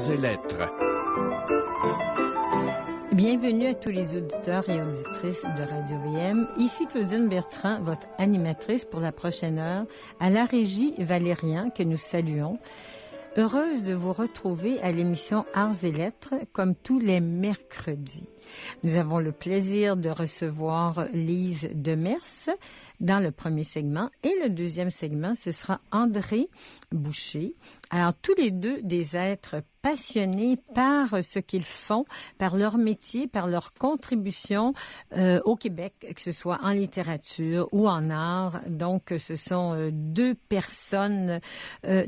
Arts et Lettres. Bienvenue à tous les auditeurs et auditrices de Radio-VM. Ici Claudine Bertrand, votre animatrice pour la prochaine heure, à la régie Valérian, que nous saluons. Heureuse de vous retrouver à l'émission Arts et Lettres, comme tous les mercredis. Nous avons le plaisir de recevoir Lise Demers dans le premier segment. Et le deuxième segment, ce sera André Boucher. Alors, tous les deux des êtres passionnés par ce qu'ils font, par leur métier, par leur contribution au Québec, que ce soit en littérature ou en art. Donc, ce sont deux personnes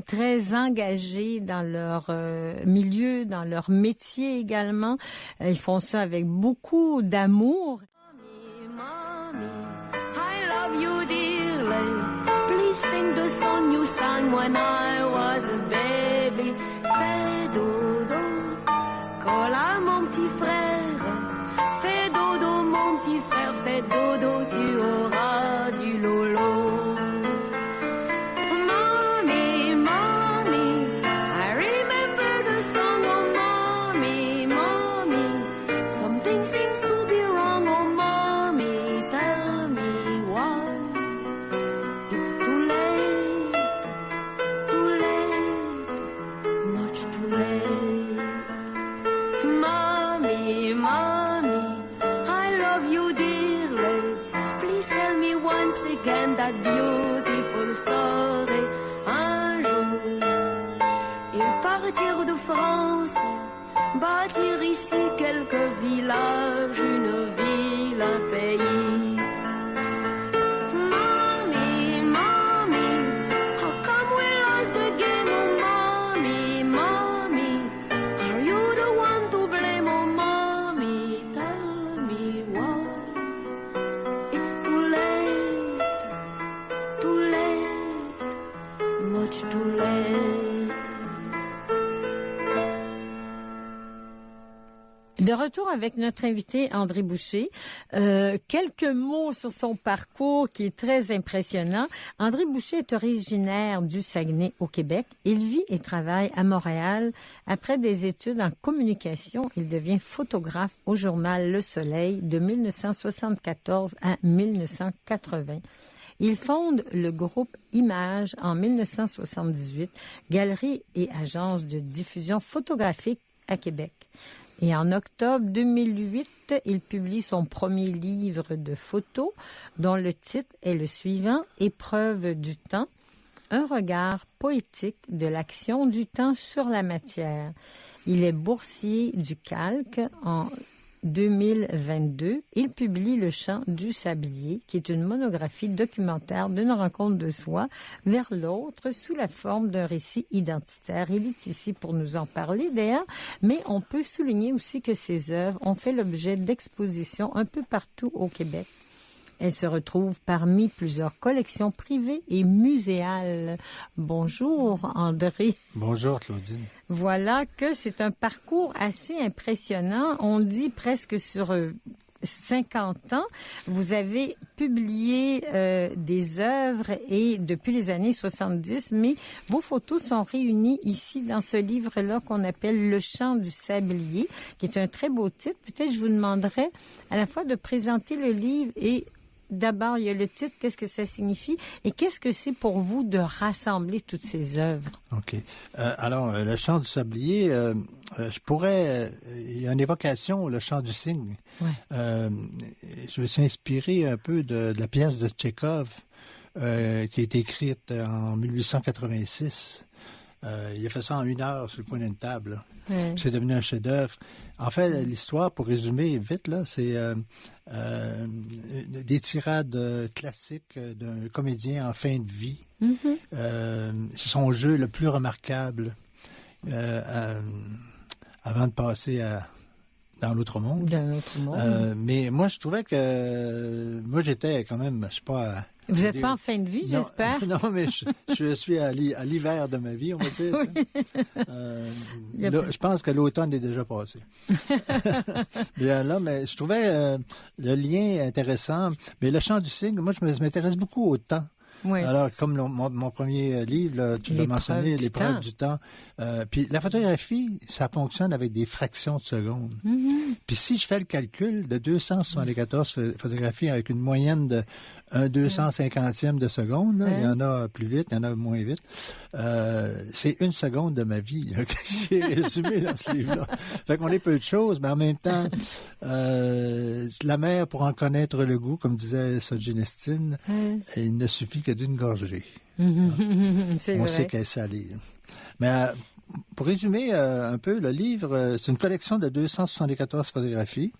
très engagées dans leur milieu, dans leur métier également. Ils font ça avec beaucoup d'amour. Mommy, I love you dearly. Please sing the song you sang when I was a baby. Fais dodo, colle à mon petit frère. Fais dodo, mon petit frère, fais dodo, tu auras du lolo. Mommy, mommy, I remember the song, oh mommy, mommy. Something seems to be wrong, oh mommy, tell me why. It's too late, much too late. Mommy, mommy, I love you dearly. Please tell me once again that beautiful story. Un jour, ils partirent de France, bâtir ici quelques villages, une ville, un pays. Mommy, mommy, how come we lost the game, oh mommy, mommy? Are you the one to blame, oh mommy? Tell me why. It's too late, much too late. De retour avec notre invité André Boucher. Quelques mots sur son parcours qui est très impressionnant. André Boucher est originaire du Saguenay au Québec. Il vit et travaille à Montréal. Après des études en communication, il devient photographe au journal Le Soleil de 1974 à 1980. Il fonde le groupe Images en 1978, galerie et agence de diffusion photographique à Québec. Et en octobre 2008, il publie son premier livre de photos, dont le titre est le suivant, Épreuve du temps, un regard poétique de l'action du temps sur la matière. Il est boursier du Calque en 2022. Il publie Le chant du sablier, qui est une monographie documentaire d'une rencontre de soi vers l'autre sous la forme d'un récit identitaire. Il est ici pour nous en parler d'ailleurs, mais on peut souligner aussi que ses œuvres ont fait l'objet d'expositions un peu partout au Québec. Elle se retrouve parmi plusieurs collections privées et muséales. Bonjour, André. Bonjour, Claudine. Voilà que c'est un parcours assez impressionnant. On dit presque sur 50 ans. Vous avez publié des œuvres et depuis les années 70, mais vos photos sont réunies ici dans ce livre-là qu'on appelle Le chant du sablier, qui est un très beau titre. Peut-être je vous demanderais à la fois de présenter le livre et d'abord, il y a le titre, qu'est-ce que ça signifie et qu'est-ce que c'est pour vous de rassembler toutes ces œuvres? OK. Alors, le chant du sablier, je pourrais... il y a une évocation, le chant du cygne. Ouais. Je me suis inspiré un peu de la pièce de Tchekhov qui a été écrite en 1886. Il a fait ça en 1 heure sur le coin d'une table. C'est devenu un chef-d'œuvre. En fait, l'histoire, pour résumer vite, là, c'est des tirades classiques d'un comédien en fin de vie. C'est son jeu le plus remarquable avant de passer dans l'autre monde. Dans l'autre monde. Mais moi, je trouvais que... moi, j'étais quand même, je sais pas... Vous n'êtes pas en fin de vie, non, j'espère? Non, mais je suis à l'hiver de ma vie, on va dire. Oui. Je pense que l'automne est déjà passé. Bien là, mais je trouvais le lien intéressant. Mais le chant du cygne, moi, je m'intéresse beaucoup au temps. Oui. Alors, comme mon premier livre, là, tu l'as mentionné, L'épreuve du temps. Puis la photographie, ça fonctionne avec des fractions de secondes. Puis si je fais le calcul de 274 photographies avec une moyenne de 1/250e de seconde, là, il y en a plus vite, il y en a moins vite, c'est 1 seconde de ma vie là, que j'ai résumé dans ce livre-là. Fait qu'on est peu de choses, mais en même temps, la mer, pour en connaître le goût, comme disait Solzhenitsyn, il ne suffit que d'une gorgée. On sait qu'elle est salée. Mais pour résumer un peu, le livre, c'est une collection de 274 photographies,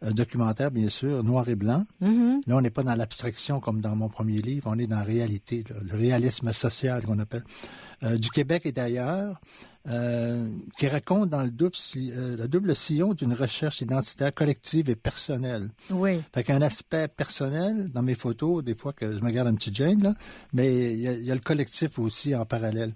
documentaires bien sûr, noir et blanc. Là, on n'est pas dans l'abstraction comme dans mon premier livre, on est dans la réalité, là, le réalisme social qu'on appelle, du Québec et d'ailleurs, qui raconte dans le double sillon d'une recherche identitaire collective et personnelle. Oui. Fait qu'un aspect personnel dans mes photos, des fois que je me garde un petit Jane, là, mais il y a le collectif aussi en parallèle.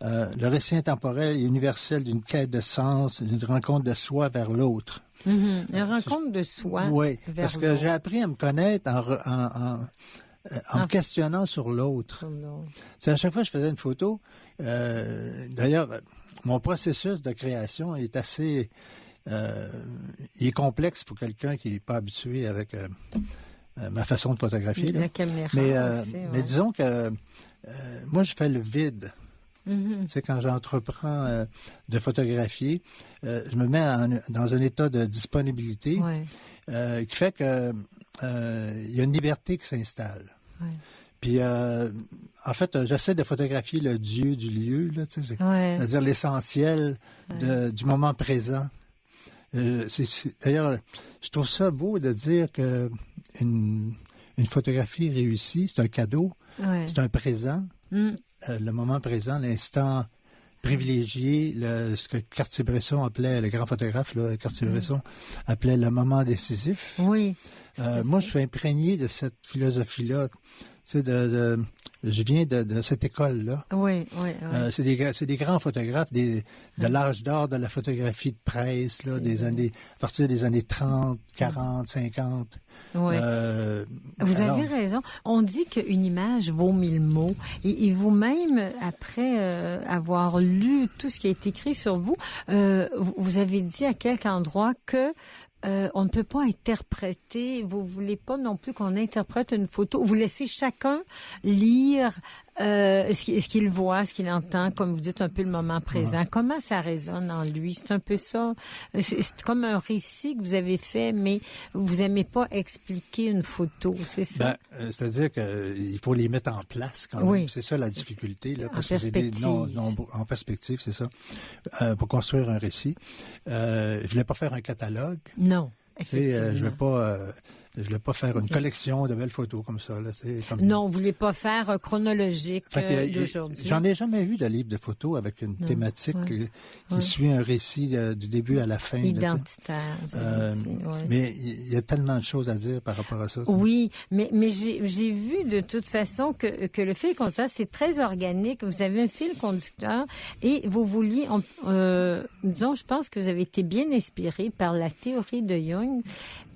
Le récit intemporel et universel d'une quête de sens, d'une rencontre de soi vers l'autre. Une rencontre de soi. Oui, vers parce que l'autre. j'ai appris à me connaître en me questionnant sur l'autre. C'est à chaque fois que je faisais une photo, d'ailleurs, mon processus de création est assez... il est complexe pour quelqu'un qui n'est pas habitué avec ma façon de photographier. Là. La caméra aussi, mais disons que moi, je fais le vide. Tu sais, quand j'entreprends de photographier, je me mets dans un état de disponibilité qui fait que il y a une liberté qui s'installe. Puis, en fait, j'essaie de photographier le Dieu du lieu, là, tu sais, c'est-à-dire l'essentiel du moment présent. D'ailleurs, je trouve ça beau de dire que une photographie réussie, c'est un cadeau, c'est un présent. Le moment présent, l'instant privilégié, ce que Cartier-Bresson appelait, le grand photographe, là, Cartier-Bresson, appelait le moment décisif. Oui. Moi, je suis imprégné de cette philosophie-là. Tu sais, je viens de cette école-là. Oui. C'est des grands photographes de l'âge d'or de la photographie de presse, là, à partir des années 30, 40, 50. Oui. Vous avez raison. On dit qu'une image vaut 1000 mots. Et vous-même, après avoir lu tout ce qui a été écrit sur vous, vous avez dit à quelque endroit que on ne peut pas interpréter, vous voulez pas non plus qu'on interprète une photo, vous laissez chacun lire ce qu'il voit, ce qu'il entend, comme vous dites, un peu le moment présent. Comment ça résonne en lui? C'est un peu ça. C'est comme un récit que vous avez fait, mais vous aimez pas expliquer une photo, c'est ça? C'est-à-dire qu'il faut les mettre en place quand même. Oui. C'est ça la difficulté. Là, parce en perspective. En perspective, c'est ça. Pour construire un récit. Je voulais pas faire un catalogue. Non. Je voulais pas faire une collection de belles photos comme ça. Là, non, vous voulez pas faire chronologique d'aujourd'hui. J'en ai jamais vu de livre de photos avec une thématique qui suit un récit du début à la fin. Identitaire. Mais il y a tellement de choses à dire par rapport à ça. Oui, mais j'ai vu de toute façon que le fil conducteur, c'est très organique. Vous avez un fil conducteur et vous vouliez, disons, je pense que vous avez été bien inspiré par la théorie de Jung.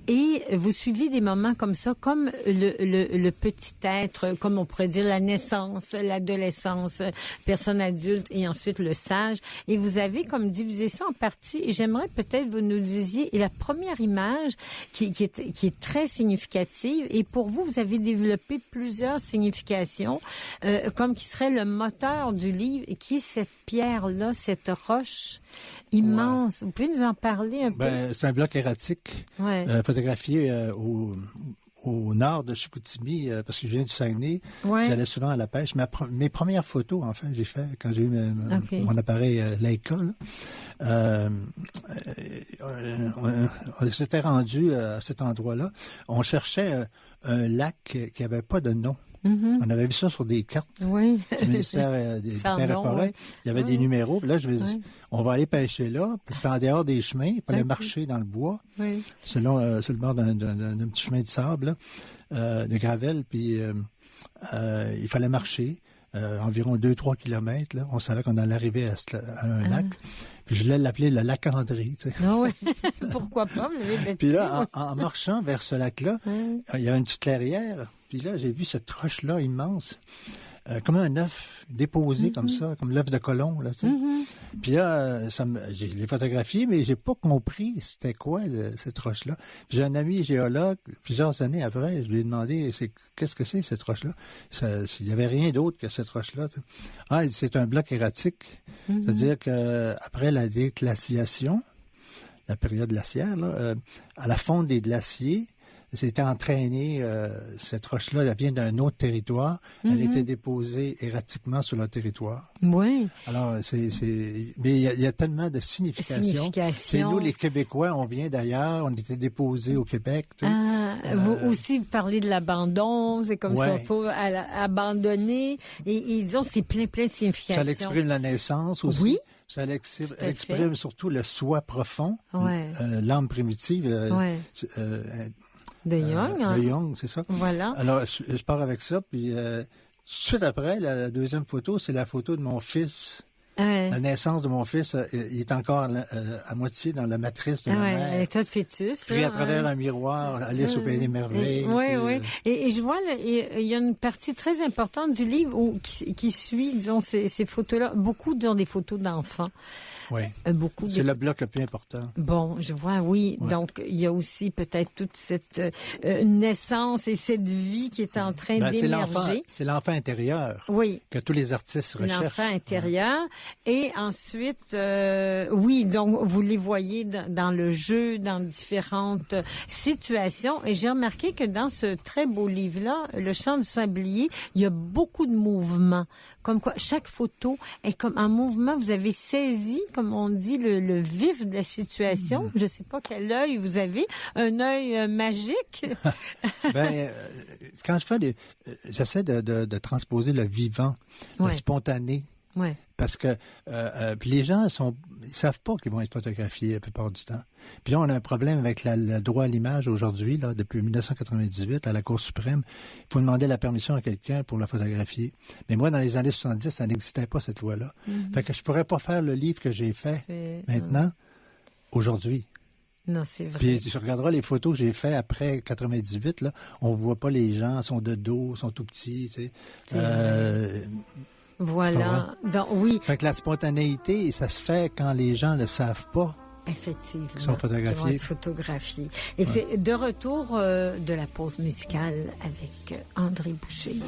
Et vous suivez des moments comme ça, comme le petit être, comme on pourrait dire la naissance, l'adolescence, personne adulte et ensuite le sage. Et vous avez comme divisé ça en parties. Et j'aimerais peut-être vous nous disiez la première image qui est très significative. Et pour vous, vous avez développé plusieurs significations, comme qui serait le moteur du livre, et qui est cette pierre-là, cette roche immense. Vous pouvez nous en parler un peu? C'est un bloc erratique. Photographié au nord de Chicoutimi, parce que je viens du Saguenay. J'allais souvent à la pêche. Mes premières photos, enfin, j'ai fait quand j'ai eu mon appareil Leica. On s'était rendu à cet endroit-là. On cherchait un lac qui n'avait pas de nom. On avait vu ça sur des cartes du ministère des Terres et Forêts. Il y avait des numéros. Puis là, je me dis, on va aller pêcher là. Puis c'était en dehors des chemins. Il fallait marcher dans le bois, sur le bord d'un petit chemin de sable, de gravel. Puis il fallait marcher environ 2-3 kilomètres. Là. On savait qu'on allait arriver à un lac. Puis je voulais l'appeler le lac André. Tu sais. Pourquoi pas? Puis là, en marchant vers ce lac-là, il y avait une petite clairière. puis là, j'ai vu cette roche-là immense, comme un œuf déposé comme ça, comme l'œuf de Colomb, là, tu sais. Puis là, je l'ai photographié, mais j'ai pas compris c'était quoi cette roche-là. Puis j'ai un ami géologue, plusieurs années après, je lui ai demandé qu'est-ce que c'est cette roche-là. Il y avait rien d'autre que cette roche-là. Tu sais. Ah, c'est un bloc erratique, c'est-à-dire que après la déglaciation, la période glaciaire, là, à la fonte des glaciers, c'était entraîné, cette roche-là, elle vient d'un autre territoire. Elle était déposée erratiquement sur le territoire. Oui. Alors, mais il y a tellement de significations. C'est nous, les Québécois, on vient d'ailleurs, on était déposés au Québec. Tu sais. Vous aussi, vous parlez de l'abandon, c'est comme ça, on se trouve abandonné. Et disons, c'est plein de significations. Ça exprime la naissance aussi. Oui. Ça exprime surtout le soi profond, l'âme primitive. De Jung. De Jung, c'est ça. Voilà. Alors, je pars avec ça, puis tout de suite après, la deuxième photo, c'est la photo de mon fils. La naissance de mon fils, il est encore à moitié dans la matrice de la mère. L'état de fœtus. Pris à travers un miroir, Alice au Pays des Merveilles. Oui. Et je vois, il y a une partie très importante du livre qui suit, disons, ces photos-là. Beaucoup, disons, des photos d'enfants. Oui. C'est le bloc le plus important. Bon, je vois, oui. Ouais. Donc, il y a aussi peut-être toute cette naissance et cette vie qui est en train d'émerger. C'est l'enfant intérieur. Oui. Que tous les artistes recherchent. L'enfant intérieur. Ouais. Et ensuite, oui, donc, vous les voyez dans le jeu, dans différentes situations. Et j'ai remarqué que dans ce très beau livre-là, Le Chant du Sablier, il y a beaucoup de mouvements. Comme quoi, chaque photo est comme un mouvement. Vous avez saisi, comme on dit, le vif de la situation. Je ne sais pas quel œil vous avez. Un œil magique? Quand je fais j'essaie de transposer le vivant, le spontané. Ouais. Parce que les gens ils savent pas qu'ils vont être photographiés la plupart du temps. Puis là, on a un problème avec le droit à l'image aujourd'hui, là, depuis 1998, à la Cour suprême. Il faut demander la permission à quelqu'un pour la photographier. Mais moi, dans les années 70, ça n'existait pas, cette loi-là. Fait que je pourrais pas faire le livre que j'ai fait maintenant, aujourd'hui. Non, c'est vrai. Puis tu regarderas les photos que j'ai faites après 98, là, on voit pas les gens, sont de dos, sont tout petits, tu sais. Voilà. Donc, oui. Fait que la spontanéité, ça se fait quand les gens ne le savent pas. Effectivement. Qui sont photographiés. Qui vont être photographiés. Et c'est de retour de la pause musicale avec André Boucher.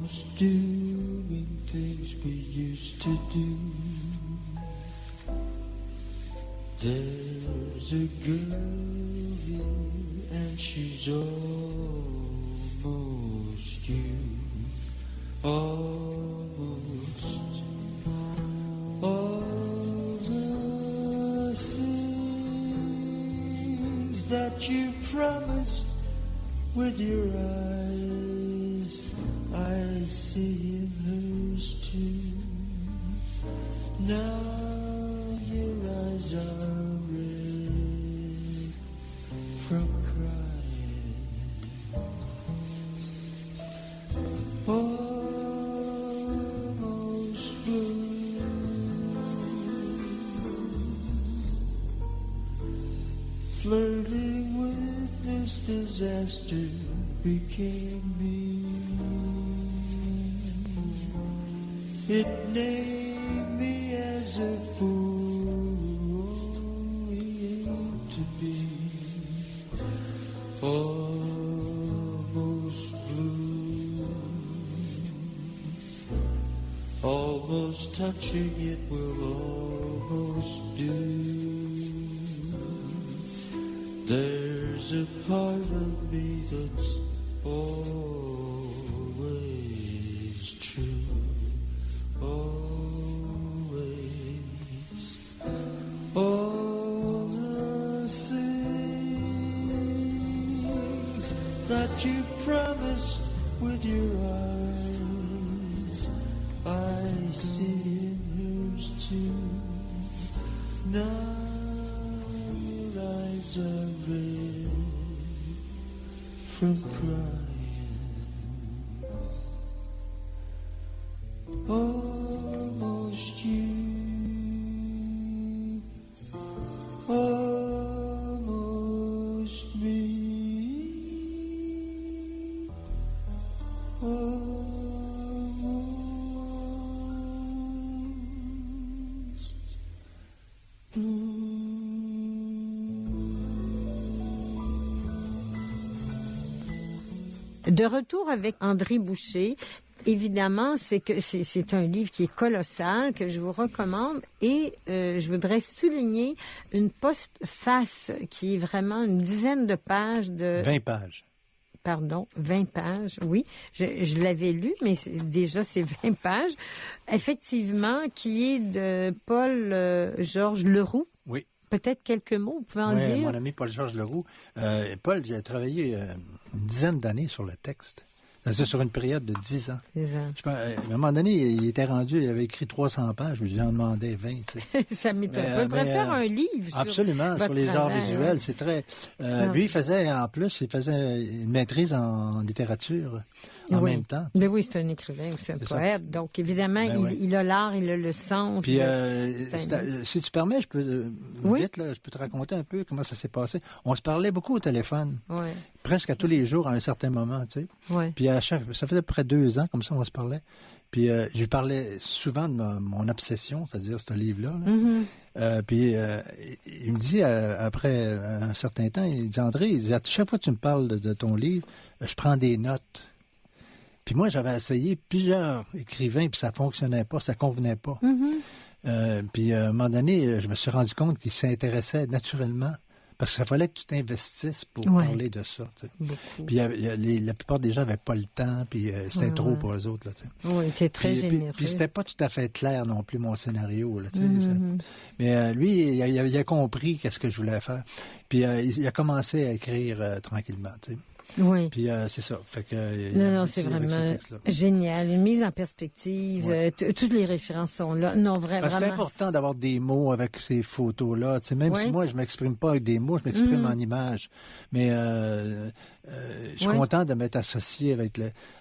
almost doing things we used to do. There's a girl here and she's almost you. Almost all the things that you promised with your eyes, I see in hers too. Now your eyes are red from crying. Almost blue. Flirting with this disaster became me. It named me as a fool only to be almost blue. Almost touching it will almost do. There's a part of me that's always true, always. All the things that you promised with your eyes, I see in yours too. Now eyes are red from crying. Almost you, almost me, almost blue. De retour avec André Boucher, évidemment, c'est un livre qui est colossal, que je vous recommande, et je voudrais souligner une postface qui est vraiment une dizaine de pages de... 20 pages. Pardon, 20 pages, oui. Je l'avais lu, mais déjà, c'est 20 pages. Effectivement, qui est de Paul-Georges Leroux. Oui. Peut-être quelques mots, vous pouvez en dire? Mon ami Paul-Georges Leroux. Paul, j'ai travaillé une dizaine d'années sur le texte. C'est sur une période de 10 ans. 10 ans. Je pense, à un moment donné, il était rendu, il avait écrit 300 pages, mais j'en demandais 20. Tu sais. Ça m'étonne pas. Il préfère un livre sur absolument, sur les arts visuels. Ouais. C'est très... lui, il faisait une maîtrise en littérature en même temps. Mais oui, c'est un écrivain ou c'est un poète. Ça. Donc, évidemment, il a l'art, il a le sens. Puis, si tu permets, je peux vite, là, je peux te raconter un peu comment ça s'est passé. On se parlait beaucoup au téléphone. Oui. Presque à tous les jours à un certain moment, tu sais. Ouais. Puis ça faisait à peu près 2 ans, comme ça, on se parlait. Puis je lui parlais souvent de mon obsession, c'est-à-dire ce livre-là. Là. Mm-hmm. Puis il me dit, après un certain temps, il dit, André, à chaque fois que tu me parles de ton livre, je prends des notes. Puis moi, j'avais essayé plusieurs écrivains, puis ça fonctionnait pas, ça convenait pas. Mm-hmm. Puis à un moment donné, je me suis rendu compte qu'il s'intéressait naturellement. Parce qu'il fallait que tu t'investisses pour parler de ça. Tu sais. Puis la plupart des gens n'avaient pas le temps, puis c'était trop pour eux autres. Là, tu sais. Oui, c'était très généreux. Puis c'était pas tout à fait clair non plus, mon scénario. Là, tu sais, mais lui, il a compris qu'est-ce que je voulais faire. Puis il a commencé à écrire tranquillement. Tu sais. Oui. Puis c'est ça. Fait que, non, c'est vraiment génial. Une mise en perspective. Toutes les références sont là. Non, vraiment. C'est important d'avoir des mots avec ces photos-là. Tu sais, même si moi, je m'exprime pas avec des mots, je m'exprime en images. Mais je suis content de m'être associé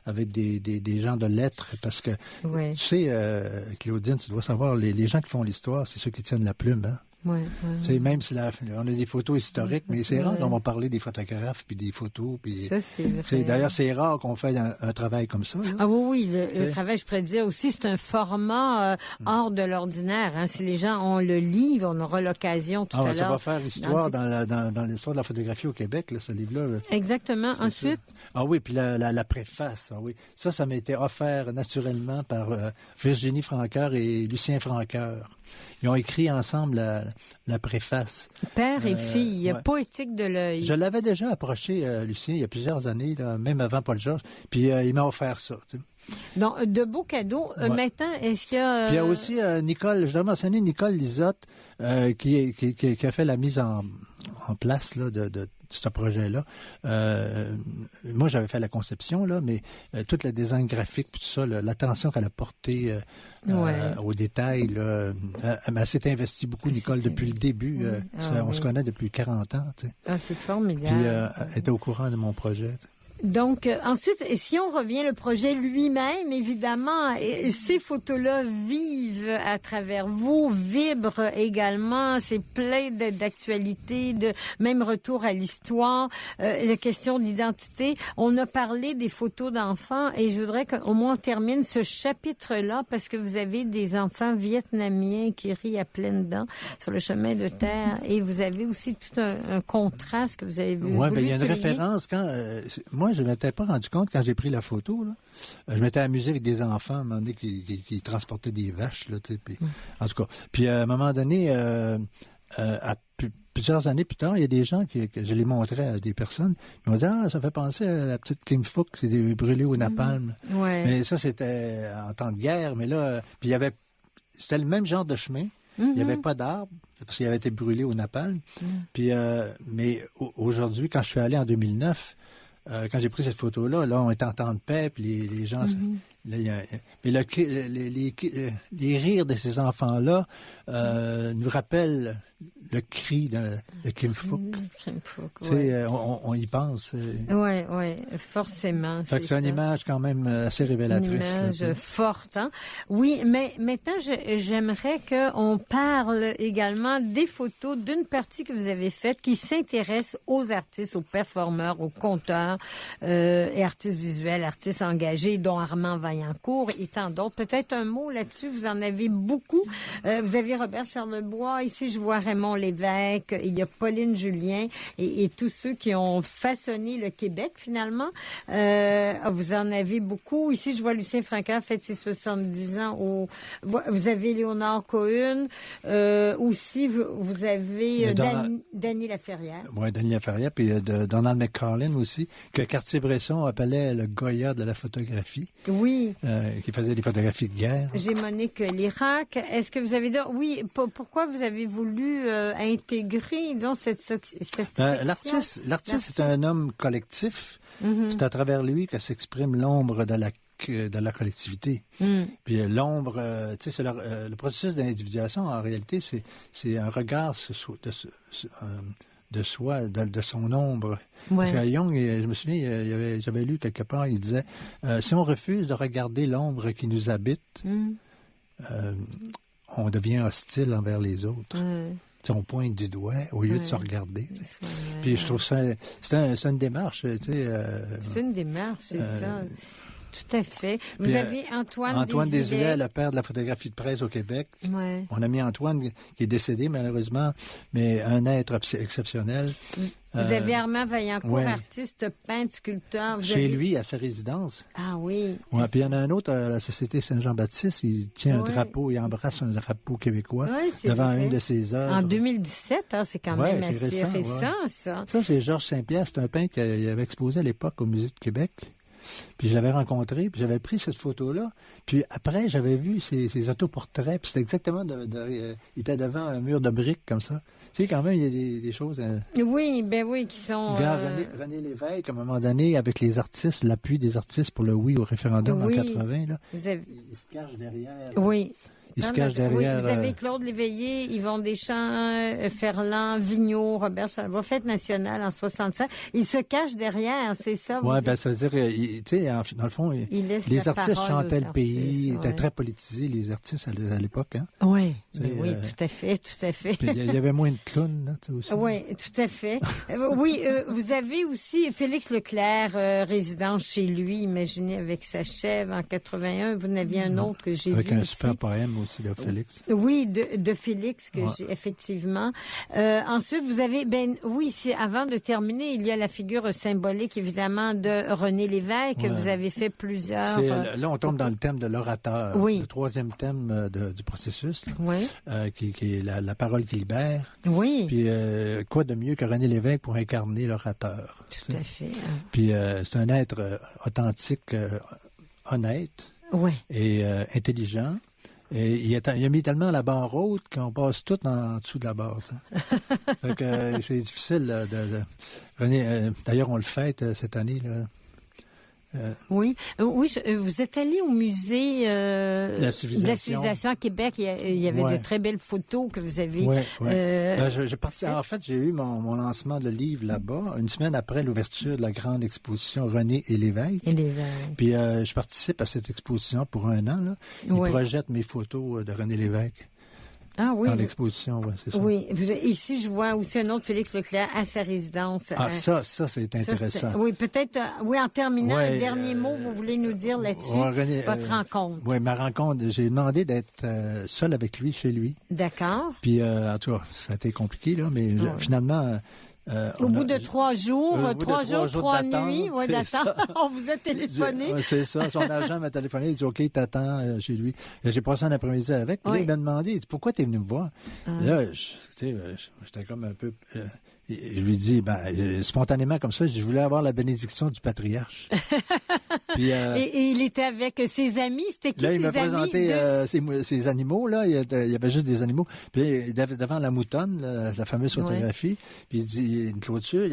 avec des gens de lettres parce que, tu sais, Claudine, tu dois savoir, les gens qui font l'histoire, c'est ceux qui tiennent la plume. Hein? Ouais, C'est même si on a des photos historiques, mais c'est rare qu'on va parler des photographes puis des photos. Puis ça, c'est vrai. D'ailleurs, c'est rare qu'on fait un travail comme ça. Là. Ah oui, le travail, je pourrais dire aussi, c'est un format hors de l'ordinaire. Hein. Si les gens ont le livre, on aura l'occasion tout à l'heure. Ça va faire histoire dans l'histoire de la photographie au Québec, là, ce livre-là. Exactement. Ensuite... Ah oui, puis la préface. Ah oui. Ça m'a été offert naturellement par Virginie Francoeur et Lucien Francoeur. Ils ont écrit ensemble la préface. Père et fille, poétique de l'œil. Je l'avais déjà approché, Lucien, il y a plusieurs années, là, même avant Paul Georges, puis il m'a offert ça. Tu sais. Donc, de beaux cadeaux. Maintenant, est-ce qu'il y a... Puis il y a aussi Nicole, je dois mentionner Nicole Lisotte, qui a fait la mise en place là, de ce projet-là. Moi, j'avais fait la conception, là, mais tout le design graphique, tout ça, l'attention qu'elle a portée aux détails, là, elle s'est investie beaucoup, Nicole, depuis le début. On se connaît depuis 40 ans. Tu sais. Ah, c'est formidable. Puis elle était au courant de mon projet. Tu sais. Donc, ensuite, si on revient le projet lui-même, évidemment, ces photos-là vivent à travers vous, vibrent également, c'est plein d'actualités, de même retour à l'histoire, la question d'identité. On a parlé des photos d'enfants et je voudrais qu'au moins on termine ce chapitre-là parce que vous avez des enfants vietnamiens qui rient à pleines dents sur le chemin de terre et vous avez aussi tout un contraste que vous avez vu. Oui, il y a une référence quand... moi, je ne m'étais pas rendu compte quand j'ai pris la photo. Là. Je m'étais amusé avec des enfants à un moment donné qui transportaient des vaches. Là, puis, en tout cas. Puis à un moment donné, plusieurs années plus tard, il y a des gens que je les montrais à des personnes. Ils m'ont dit ça fait penser à la petite Kim Phuc, c'est des brûlés au napalm. Ouais. Mais ça, c'était en temps de guerre. Mais là, puis c'était le même genre de chemin. Il n'y avait pas d'arbres parce qu'il avait été brûlé au napalm. Puis, mais aujourd'hui, quand je suis allé en 2009, quand j'ai pris cette photo-là, là, on était en temps de paix, puis les gens... Là, mais les rires de ces enfants-là nous rappellent le cri de Kim Phuc. Kim Phuc, on y pense. Oui, forcément. Fait que c'est une image quand même assez révélatrice. Une image forte. Hein? Oui, mais maintenant, j'aimerais qu'on parle également des photos d'une partie que vous avez faite qui s'intéresse aux artistes, aux performeurs, aux conteurs et artistes visuels, artistes engagés, dont Armand Vaillancourt et tant d'autres. Peut-être un mot là-dessus, vous en avez beaucoup. Vous avez Robert Charlebois, ici je vois Raymond Lévesque, il y a Pauline Julien et tous ceux qui ont façonné le Québec finalement. Vous en avez beaucoup. Ici je vois Lucien Francoeur fête ses 70 ans. Vous avez Léonard Cohen. Aussi vous avez Dany Laferrière. Oui, Dany Laferrière, puis Donald McCarlin aussi, que Cartier-Bresson appelait le Goya de la photographie. Oui. Qui faisait des photographies de guerre. J'ai Monique Lirac. Est-ce que vous avez dit... Oui, pourquoi vous avez voulu intégrer, disons, cette section? L'artiste est un homme collectif. C'est à travers lui que s'exprime l'ombre de la collectivité. Puis l'ombre, tu sais, c'est le processus d'individuation, en réalité, c'est un regard de soi, de son ombre. Parce qu'à Jung, je me souviens, j'avais lu quelque part, il disait, si on refuse de regarder l'ombre qui nous habite, on devient hostile envers les autres. On pointe du doigt au lieu de se regarder. Puis je trouve ça, c'est une démarche. C'est une démarche, c'est ça. Tout à fait. Vous avez Antoine Désilet, le père de la photographie de presse au Québec. Ouais. On a mis Antoine, qui est décédé malheureusement, mais un être exceptionnel. Vous avez Armand Vaillancourt, artiste, peintre, sculpteur. Chez lui, à sa résidence. Ah oui. Ouais, puis il y en a un autre à la Société Saint-Jean-Baptiste, il tient un drapeau, il embrasse un drapeau québécois devant une de ses œuvres. En 2017, c'est quand même assez récent, ça. Ça, c'est Georges Saint-Pierre, c'est un peintre qui avait exposé à l'époque au Musée de Québec. Puis je l'avais rencontré, puis j'avais pris cette photo-là. Puis après, j'avais vu ses autoportraits, puis c'était exactement... il était devant un mur de briques, comme ça. Tu sais, quand même, il y a des choses... Oui, qui sont... René Lévesque, à un moment donné, avec les artistes, l'appui des artistes pour le oui au référendum en 80, là, il se cache derrière... Oui. il se cache derrière... Oui, vous avez Claude Léveillé, Yvon Deschamps, Ferland, Vigneault, Robert Charlebois, Fête nationale en 67. Il se cache derrière, c'est ça? Oui, ben ça veut dire, tu sais, dans le fond, les artistes chantaient le pays, ils étaient très politisés, les artistes à l'époque. Hein? Oui, oui, tout à fait, tout à fait. Puis il y avait moins de clowns, là, tu sais, aussi. Oui, tout à fait. Oui, vous avez aussi Félix Leclerc, résident chez lui, imaginez, avec sa chèvre en 81. Vous en aviez un autre que j'ai vu avec un aussi. super poème aussi de Félix. Oui, de Félix, que j'ai effectivement. Ensuite, vous avez, avant de terminer, il y a la figure symbolique, évidemment, de René Lévesque. Ouais. Vous avez fait plusieurs... Là, on tombe dans le thème de l'orateur, oui. le troisième thème du processus, là, oui. qui est la parole qui libère. Oui. Puis, quoi de mieux que René Lévesque pour incarner l'orateur? Tout à fait. Puis, c'est un être authentique, honnête et intelligent. Et il a mis tellement la barre haute qu'on passe tout en dessous de la barre. Fait que c'est difficile de... René, d'ailleurs, on le fête cette année, là. Oui, vous êtes allé au musée de la civilisation à Québec. Il y avait de très belles photos que vous avez. Oui. En fait, j'ai eu mon lancement de livre là-bas, une semaine après l'ouverture de la grande exposition René et Lévesque. Puis je participe à cette exposition pour 1 an. Là. Ils projettent mes photos de René Lévesque. Ah oui. Dans l'exposition, oui, c'est ça. Oui. Ici, je vois aussi un autre Félix Leclerc à sa résidence. Ah, ça, c'est intéressant. Oui, peut-être, en terminant, un dernier mot, vous voulez nous dire là-dessus, votre rencontre. Oui, ma rencontre, j'ai demandé d'être seul avec lui, chez lui. D'accord. Puis, en tout cas, ça a été compliqué, là, mais finalement... Au bout de 3 jours, 3 nuits, d'attente, on vous a téléphoné. C'est ça, son agent m'a téléphoné, il dit « OK, t'attends chez lui ». J'ai passé un après-midi avec, puis là, il m'a demandé, il dit « Pourquoi t'es venu me voir? » Là, j'étais comme un peu... je lui dis, spontanément comme ça, je voulais avoir la bénédiction du patriarche. Puis, et il était avec ses amis, c'était qui ses amis? Là, il m'a présenté ses animaux, là, il y avait juste des animaux. Puis devant la moutonne, la fameuse photographie, puis il dit, il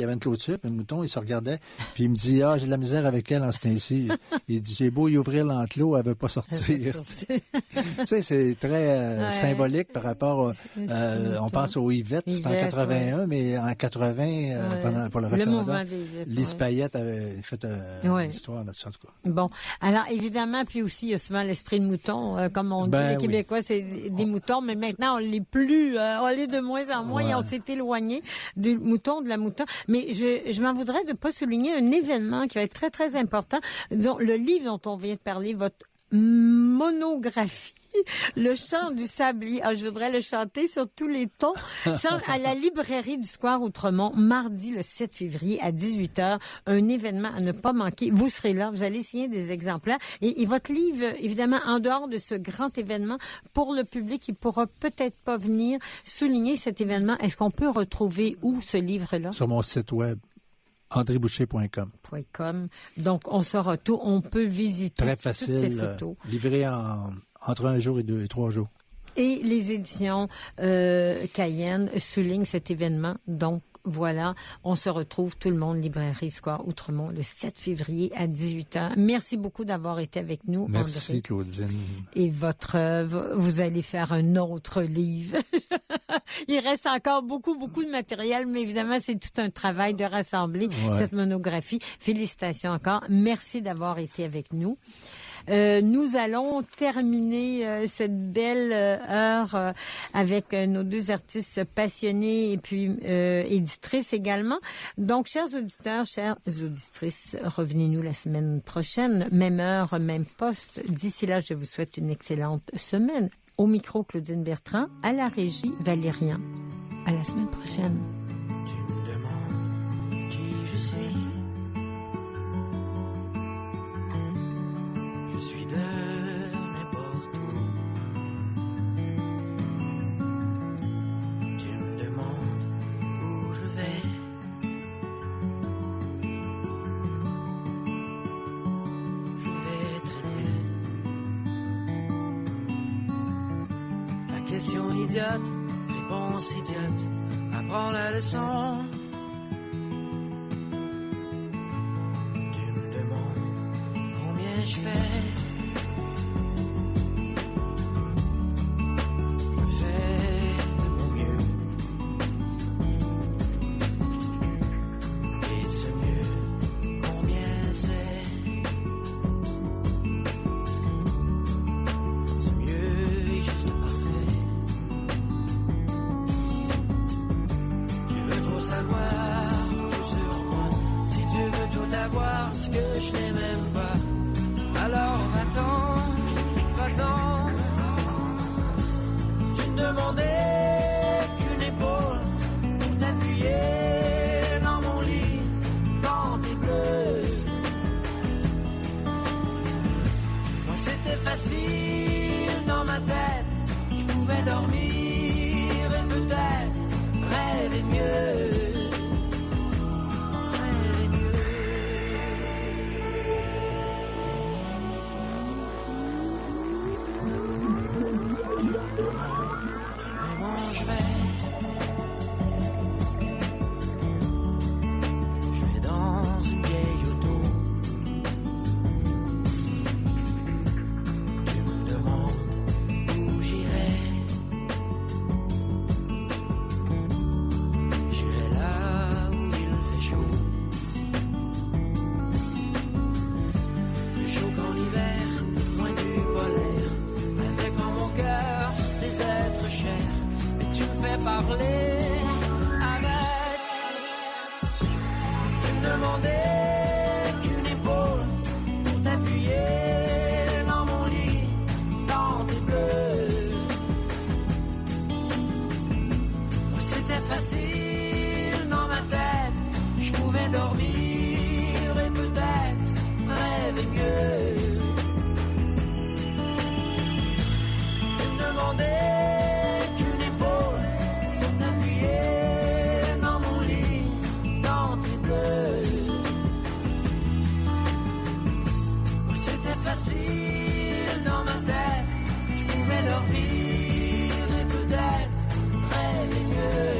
y avait une clôture, puis le mouton, il se regardait, puis il me dit, j'ai de la misère avec elle en ce temps-ci. Il dit, j'ai beau y ouvrir l'enclos, elle veut pas sortir. Tu sais, c'est très symbolique par rapport, on pense au Yvette, c'était en 81, mais en 80, pour le référendum, Lise Payette avait fait une histoire là-dessus, en tout cas. Bon. Alors, évidemment, puis aussi, il y a souvent l'esprit de mouton. Comme on dit, les Québécois, c'est des moutons, mais maintenant, on l'est plus. On l'est de moins en moins et on s'est éloigné du mouton, de la mouton. Mais je m'en voudrais de pas souligner un événement qui va être très, très important. Disons, le livre dont on vient de parler, votre monographie, Le chant du sablier. Je voudrais le chanter sur tous les tons. Chant à la librairie du Square Outremont, mardi le 7 février à 18h. Un événement à ne pas manquer. Vous serez là, vous allez signer des exemplaires. Et votre livre, évidemment, en dehors de ce grand événement, pour le public qui pourra peut-être pas venir souligner cet événement, est-ce qu'on peut retrouver où ce livre-là? Sur mon site web. andréboucher.com. Donc, on saura tout. On peut visiter très facile, toutes ces photos. Livré entre 1 jour et 3 jours. Et les éditions Cayenne soulignent cet événement. Donc, voilà, on se retrouve tout le monde, Librairie Square Outremont, le 7 février à 18h. Merci beaucoup d'avoir été avec nous, Merci, André. Claudine. Et votre œuvre, vous allez faire un autre livre. Il reste encore beaucoup de matériel, mais évidemment, c'est tout un travail de rassembler cette monographie. Félicitations encore. Merci d'avoir été avec nous. Nous allons terminer cette belle heure avec nos 2 artistes passionnés et puis éditrices également. Donc, chers auditeurs, chères auditrices, revenez-nous la semaine prochaine, même heure, même poste. D'ici là, je vous souhaite une excellente semaine. Au micro, Claudine Bertrand, à la régie, Valérian. À la semaine prochaine. Tu me demandes qui je suis. Je suis de n'importe où. Tu me demandes où je vais. Je vais très bien. La question idiote, réponse idiote, apprends la leçon. Tu me demandes combien je fais. c'était facile dans ma tête. Je pouvais dormir et peut-être rêver mieux. Rêver mieux. Tu me demandes comment je vais. Je vais dans une vieille auto. Tu me demandes où j'irai. J'irai là où il fait chaud. Plus chaud qu'en hiver, loin du polaire. Avec en mon cœur des êtres chers. Mais tu me fais parler avec. Tu me demandais qu'une épaule pour t'appuyer dans mon lit, dans tes bleus. Moi c'était facile dans ma tête, je pouvais dormir et peut-être rêver mieux. Tu me demandais qu'une épaule pour t'appuyer dans mon lit, dans tes bleus. Moi c'était facile dans ma tête, je pouvais dormir et peut-être rêver mieux.